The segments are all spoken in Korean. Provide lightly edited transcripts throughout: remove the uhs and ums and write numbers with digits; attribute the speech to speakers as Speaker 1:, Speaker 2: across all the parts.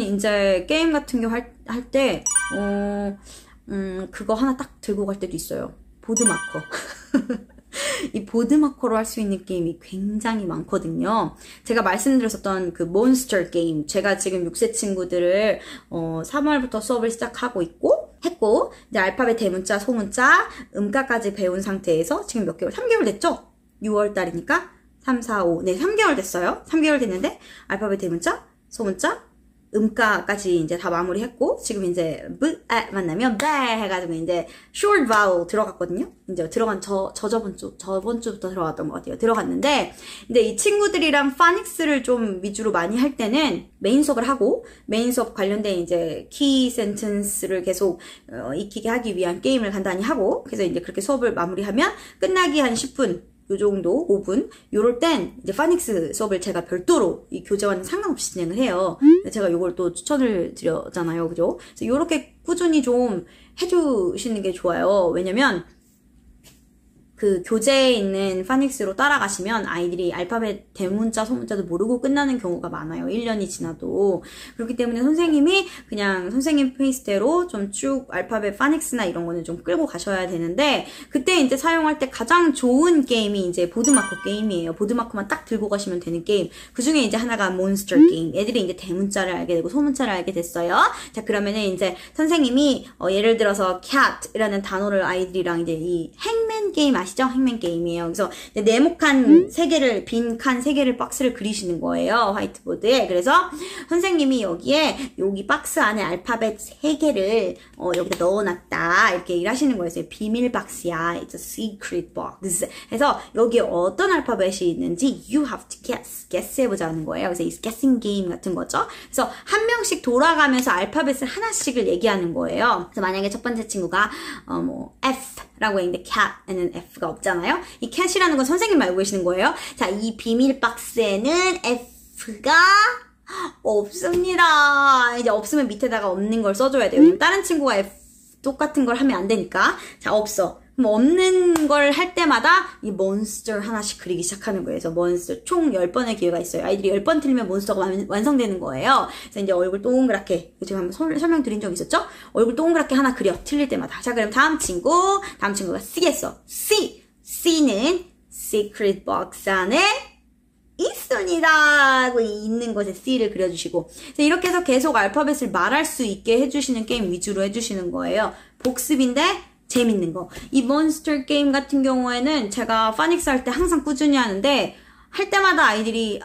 Speaker 1: 저는 이제 게임 같은 경우 할 때, 그거 하나 딱 들고 갈 때도 있어요. 보드마커. 이 보드마커로 할 수 있는 게임이 굉장히 많거든요. 제가 말씀드렸었던 그 몬스터 게임, 제가 지금 6세 친구들을 3월부터 수업을 시작하고 했고 이제 알파벳 대문자, 소문자, 음가까지 배운 상태에서 지금 몇 개월? 3개월 됐죠? 6월 달이니까 3, 4, 5, 네 3개월 됐어요. 3개월 됐는데 알파벳 대문자, 소문자, 음가까지 이제 다 마무리했고, 지금 이제 만나면 해가지고 이제 short vowel 들어갔거든요. 이제 들어간 저번 주부터 들어갔던 것 같아요. 들어갔는데, 근데 이 친구들이랑 파닉스를 좀 위주로 많이 할 때는 메인 수업을 하고, 메인 수업 관련된 이제 키 센텐스를 계속 익히게 하기 위한 게임을 간단히 하고, 그래서 이제 그렇게 수업을 마무리하면 끝나기 한 10분 요 정도, 5분. 요럴 땐 이제 파닉스 수업을 제가 별도로 이 교재와는 상관없이 진행을 해요. 제가 요걸 또 추천을 드렸잖아요. 그죠? 그래서 요렇게 꾸준히 좀 해주시는 게 좋아요. 왜냐면 그 교재에 있는 파닉스로 따라가시면 아이들이 알파벳 대문자, 소문자도 모르고 끝나는 경우가 많아요. 1년이 지나도. 그렇기 때문에 선생님이 그냥 선생님 페이스대로 좀 쭉 알파벳 파닉스나 이런 거는 좀 끌고 가셔야 되는데, 그때 이제 사용할 때 가장 좋은 게임이 이제 보드마커 게임이에요. 보드마커만 딱 들고 가시면 되는 게임. 그 중에 이제 하나가 몬스터 게임. 애들이 이제 대문자를 알게 되고 소문자를 알게 됐어요. 자, 그러면은 이제 선생님이 예를 들어서 cat이라는 단어를 아이들이랑 이제 이 행맨 게임 아시죠? 행맨 게임이에요. 그래서 네모칸 3개를, 빈 칸 3개를 박스를 그리시는 거예요. 화이트보드에. 그래서 선생님이 여기 박스 안에 알파벳 3개를 여기다 넣어놨다. 이렇게 일하시는 거예요. 비밀 박스야. It's a secret box. 그래서 여기에 어떤 알파벳이 있는지 you have to guess 해보자는 거예요. 그래서 이 guessing game 같은 거죠. 그래서 한 명씩 돌아가면서 알파벳을 하나씩을 얘기하는 거예요. 그래서 만약에 첫 번째 친구가 F 라고 했는데 cat에는 F가 없잖아요. 이 cat이라는 건 선생님 알고 계시는 거예요. 자, 이 비밀 박스에는 F가 없습니다. 이제 없으면 밑에다가 없는 걸 써줘야 돼요. 왜냐면 다른 친구가 F 똑같은 걸 하면 안 되니까. 자, 없어. 그럼 없는 걸 할 때마다 이 몬스터 하나씩 그리기 시작하는 거예요. 그래서 몬스터 총 10번의 기회가 있어요. 아이들이 10번 틀리면 몬스터가 완성되는 거예요. 그래서 이제 얼굴 동그랗게, 제가 한번 설명드린 적 있었죠? 얼굴 동그랗게 하나 그려. 틀릴 때마다. 자, 그럼 다음 친구가 C 했어. C는 secret box 안에 있습니다 하고 있는 것에 C를 그려주시고, 이렇게 해서 계속 알파벳을 말할 수 있게 해주시는 게임 위주로 해주시는 거예요. 복습인데 재밌는 거. 이 몬스터 게임 같은 경우에는 제가 파닉스 할 때 항상 꾸준히 하는데, 할 때마다 아이들이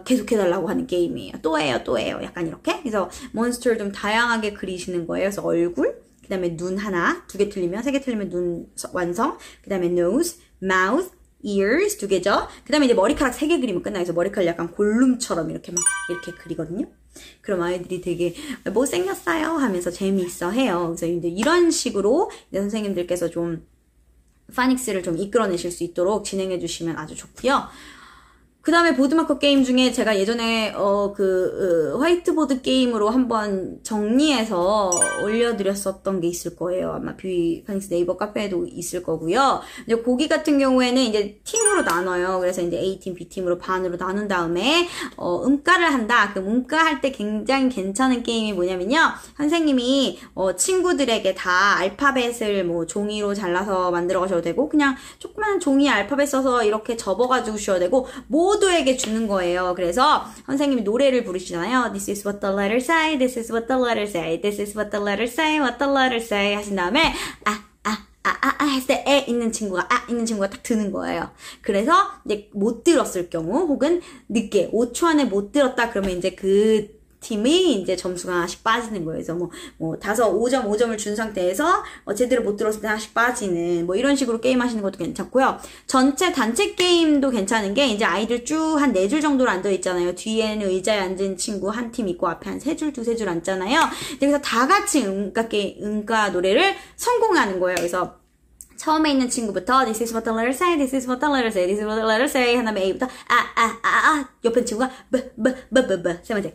Speaker 1: 계속 해달라고 하는 게임이에요. 또 해요. 약간 이렇게. 그래서 몬스터를 좀 다양하게 그리시는 거예요. 그래서 얼굴, 그 다음에 눈 하나, 2개 틀리면, 3개 틀리면 눈 완성, 그 다음에 nose, mouth, ears 2개죠. 그 다음에 이제 머리카락 3개 그리면 끝나요. 그래서 머리카락 약간 골룸처럼 이렇게 그리거든요. 그럼 아이들이 되게 못생겼어요 하면서 재미있어 해요. 그래서 이제 이런 식으로 이제 선생님들께서 좀 파닉스를 좀 이끌어내실 수 있도록 진행해 주시면 아주 좋고요. 그 다음에 보드마커 게임 중에 제가 예전에 화이트보드 게임으로 한번 정리해서 올려드렸었던 게 있을 거예요. 아마 파닉스 네이버 카페에도 있을 거고요. 이제 거기 같은 경우에는 이제 팀으로 나눠요. 그래서 이제 A팀, B팀으로 반으로 나눈 다음에 음가를 한다. 그럼 음가 할 때 굉장히 괜찮은 게임이 뭐냐면요. 선생님이 친구들에게 다 알파벳을 뭐 종이로 잘라서 만들어 가셔도 되고, 그냥 조그만 종이에 알파벳 써서 이렇게 접어가지고 주셔도 되고, 모두에게 주는 거예요. 그래서 선생님이 노래를 부르시잖아요. This is what the letter say, this is what the letter say, this is what the letter say, what the letter say 하신 다음에 했을 때 있는 친구가 딱 드는 거예요. 그래서 이제 못 들었을 경우, 혹은 늦게 5초 안에 못 들었다 그러면 이제 그 팀이 이제 점수가 하나씩 빠지는 거예요. 그래서 뭐 5점을 준 상태에서 제대로 못 들었을 때 하나씩 빠지는 뭐 이런 식으로 게임 하시는 것도 괜찮고요. 전체 단체 게임도 괜찮은 게, 이제 아이들 쭉 한 4줄 정도로 앉아 있잖아요. 뒤에는 의자에 앉은 친구 한 팀 있고 앞에 한 3줄, 2-3줄 앉잖아요. 그래서 다 같이 음가 노래를 성공하는 거예요. 그래서 처음에 있는 친구부터 This is what the letter say, this is what the letter say, this is what the letter say 한 다음에 A부터 옆에 친구가 세 번째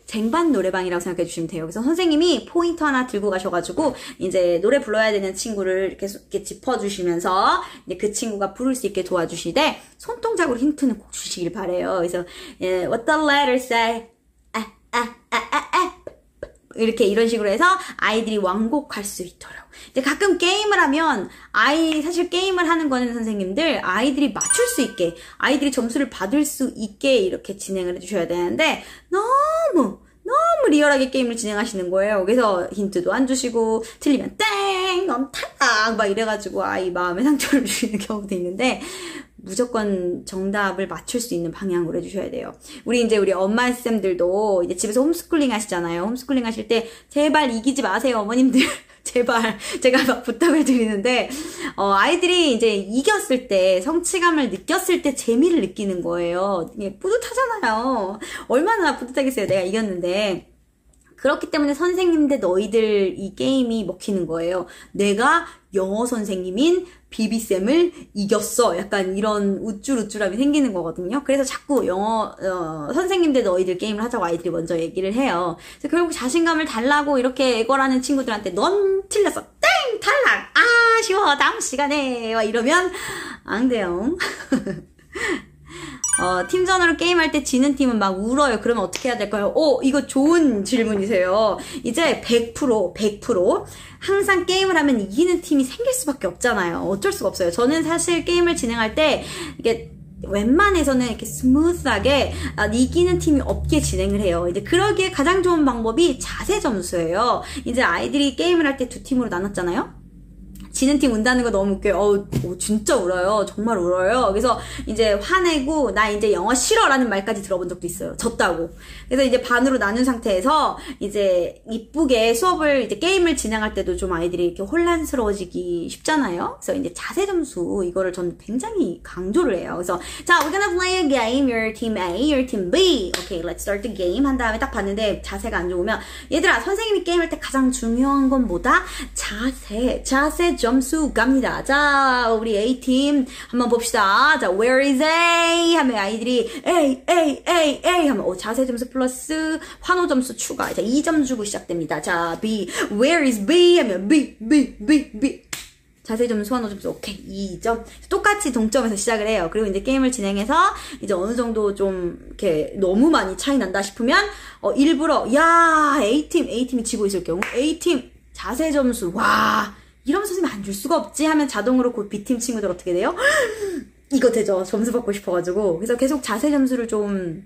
Speaker 1: 쟁반 노래방이라고 생각해 주시면 돼요. 그래서 선생님이 포인터 하나 들고 가셔가지고 이제 노래 불러야 되는 친구를 계속 이렇게 짚어주시면서 이제 그 친구가 부를 수 있게 도와주시되, 손동작으로 힌트는 꼭 주시길 바래요. 그래서 What the letter say, 이렇게 이런 식으로 해서 아이들이 완곡할 수 있도록. 근데 가끔 게임을 하면 사실 게임을 하는 거는 선생님들 아이들이 맞출 수 있게, 아이들이 점수를 받을 수 있게 이렇게 진행을 해주셔야 되는데 너무 리얼하게 게임을 진행하시는 거예요. 그래서 힌트도 안 주시고 틀리면 땡! 넌 탈락! 막 이래가지고 아이 마음에 상처를 주시는 경우도 있는데 무조건 정답을 맞출 수 있는 방향으로 해주셔야 돼요. 우리 엄마쌤들도 이제 집에서 홈스쿨링 하시잖아요. 홈스쿨링 하실 때 제발 이기지 마세요, 어머님들. 제발. 제가 막 부탁을 드리는데, 아이들이 이제 이겼을 때, 성취감을 느꼈을 때 재미를 느끼는 거예요. 이게 뿌듯하잖아요. 얼마나 뿌듯하겠어요. 내가 이겼는데. 그렇기 때문에 선생님인데 너희들 이 게임이 먹히는 거예요. 내가 영어 선생님인 비비쌤을 이겼어. 약간 이런 우쭐우쭐함이 생기는 거거든요. 그래서 자꾸 영어 선생님인데 너희들 게임을 하자고 아이들이 먼저 얘기를 해요. 그래서 결국 자신감을 달라고 이렇게 애걸하는 친구들한테 넌 틀렸어. 땡! 탈락! 아쉬워. 다음 시간에. 막 이러면 안 돼요. 팀전으로 게임할 때 지는 팀은 막 울어요. 그러면 어떻게 해야 될까요? 이거 좋은 질문이세요. 이제 100% 항상 게임을 하면 이기는 팀이 생길 수밖에 없잖아요. 어쩔 수가 없어요. 저는 사실 게임을 진행할 때 이게 웬만해서는 이렇게 스무스하게 이기는 팀이 없게 진행을 해요. 이제 그러기에 가장 좋은 방법이 자세 점수예요. 이제 아이들이 게임을 할 때 두 팀으로 나눴잖아요. 지는 팀 운다는 거 너무 웃겨요. 진짜 울어요. 정말 울어요. 그래서 이제 화내고 나 이제 영어 싫어라는 말까지 들어본 적도 있어요. 졌다고. 그래서 이제 반으로 나눈 상태에서 이제 이쁘게 수업을 이제 게임을 진행할 때도 좀 아이들이 이렇게 혼란스러워지기 쉽잖아요. 그래서 이제 자세 점수 이거를 저는 굉장히 강조를 해요. 그래서 자, we're gonna play a game. Your team A, your team B. Okay, let's start the game. 한 다음에 딱 봤는데 자세가 안 좋으면 얘들아, 선생님이 게임할 때 가장 중요한 건 뭐다? 자세 점수 갑니다. 자, 우리 A팀 한번 봅시다. 자, where is A? 하면 아이들이 A 하면 자세 점수 플러스 환호 점수 추가. 자, 2점 주고 시작됩니다. 자, B, where is B? 하면 B. 자세 점수, 환호 점수, 오케이, 2점. 똑같이 동점에서 시작을 해요. 그리고 이제 게임을 진행해서 이제 어느 정도 좀 이렇게 너무 많이 차이 난다 싶으면 일부러 A팀이 지고 있을 경우 A팀 자세 점수, 와, 이러면 선생님 안 줄 수가 없지 하면 자동으로 곧 B팀 친구들 어떻게 돼요? 이거 되죠. 점수 받고 싶어가지고. 그래서 계속 자세 점수를 좀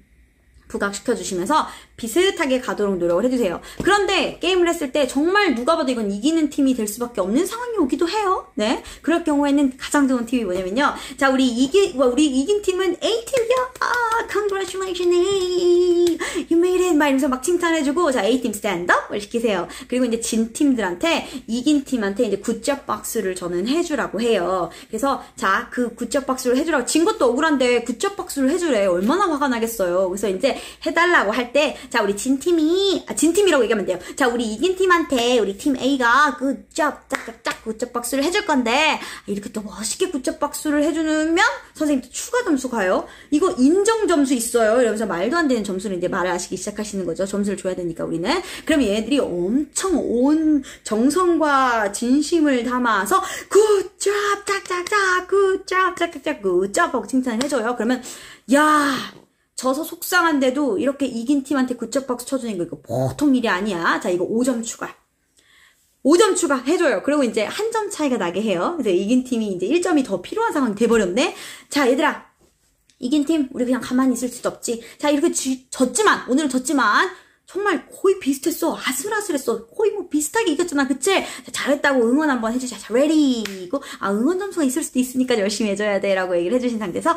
Speaker 1: 부각시켜주시면서 비슷하게 가도록 노력을 해주세요. 그런데 게임을 했을 때 정말 누가 봐도 이건 이기는 팀이 될 수밖에 없는 상황이 오기도 해요. 네. 그럴 경우에는 가장 좋은 팁이 뭐냐면요. 자, 우리 이긴 팀은 A팀이야. Congratulations, A. You made it. 막 이러면서 막 칭찬해주고, 자, A팀 stand up을 시키세요. 그리고 이제 진 팀들한테, 이긴 팀한테 이제 굿잡 박수를 저는 해주라고 해요. 그래서, 자, 그 굿잡 박수를 해주라고. 진 것도 억울한데 굿잡 박수를 해주래. 얼마나 화가 나겠어요. 그래서 이제 해달라고 할 때, 자, 우리 진팀이라고 얘기하면 돼요. 자, 우리 이긴 팀한테 우리 팀 A가 굿잡, 짝짝짝 굿잡 박수를 해줄 건데, 이렇게 또 멋있게 굿잡 박수를 해주면 선생님 또 추가 점수 가요. 이거 인정 점수 있어요. 이러면서 말도 안 되는 점수를 이제 말을 하시기 시작하시는 거죠. 점수를 줘야 되니까 우리는. 그럼 얘네들이 엄청 온 정성과 진심을 담아서 굿잡, 짝짝짝, 굿잡, 짝짝짝, 굿잡 하고 칭찬을 해줘요. 그러면, 야, 져서 속상한데도 이렇게 이긴 팀한테 굿잡 박수 쳐주는 거 이거 보통 일이 아니야. 자, 이거 5점 추가. 5점 추가 해줘요. 그리고 이제 한 점 차이가 나게 해요. 그래서 이긴 팀이 이제 1점이 더 필요한 상황이 돼버렸네. 자, 얘들아. 이긴 팀, 우리 그냥 가만히 있을 수도 없지. 자, 이렇게 오늘은 졌지만, 정말 거의 비슷했어. 아슬아슬했어. 거의 뭐 비슷하게 이겼잖아. 그치? 자, 잘했다고 응원 한번 해주자. 자, ready. 응원 점수가 있을 수도 있으니까 열심히 해줘야 돼. 라고 얘기를 해주신 상태에서,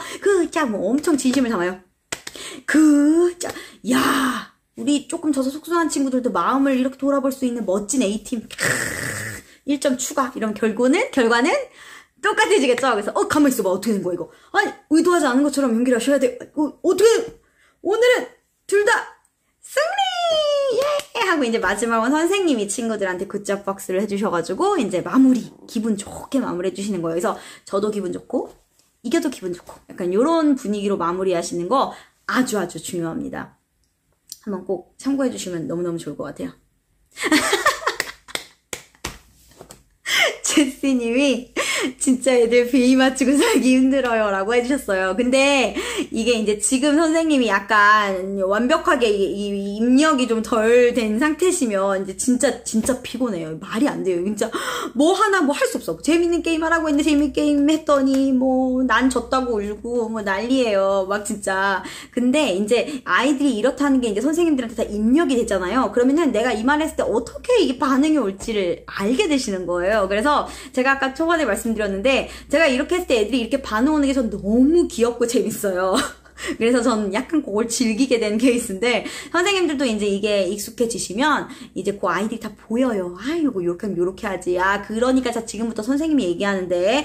Speaker 1: 뭐 엄청 진심을 담아요. 야, 우리 조금 져서 속상한 친구들도 마음을 이렇게 돌아볼 수 있는 멋진 A팀. 1점 추가. 이런 결과는 똑같아지겠죠? 그래서, 가만히 있어봐. 어떻게 된 거야, 이거? 아니, 의도하지 않은 것처럼 연기하셔야 돼. 어떻게, 오늘은 둘 다 승리! 예! 하고 이제 마지막은 선생님이 친구들한테 굿잡 박스를 해주셔가지고, 이제 기분 좋게 마무리 해주시는 거예요. 그래서 저도 기분 좋고, 이겨도 기분 좋고, 약간 요런 분위기로 마무리 하시는 거 아주 중요합니다. 한번 꼭 참고해 주시면 너무너무 좋을 것 같아요. 제시님이 진짜 애들 비위 맞추고 살기 힘들어요. 라고 해주셨어요. 근데 이게 이제 지금 선생님이 약간 완벽하게 이 입력이 좀 덜 된 상태시면 이제 진짜 피곤해요. 말이 안 돼요. 진짜 뭐 하나 뭐 할 수 없어. 재밌는 게임 하라고 했는데 재밌는 게임 했더니 뭐 난 졌다고 울고 뭐 난리예요. 막 진짜. 근데 이제 아이들이 이렇다는 게 이제 선생님들한테 다 입력이 됐잖아요. 그러면은 내가 이 말 했을 때 어떻게 이게 반응이 올지를 알게 되시는 거예요. 그래서 제가 아까 초반에 말씀드렸는데 제가 이렇게 했을 때 애들이 이렇게 반응 오는 게 전 너무 귀엽고 재밌어요. 그래서 저는 약간 그걸 즐기게 된 케이스인데 선생님들도 이제 이게 익숙해지시면 이제 그 아이들이 다 보여요. 아, 이거 이렇게 하면 이렇게 하지. 아, 그러니까 자 지금부터 선생님이 얘기하는데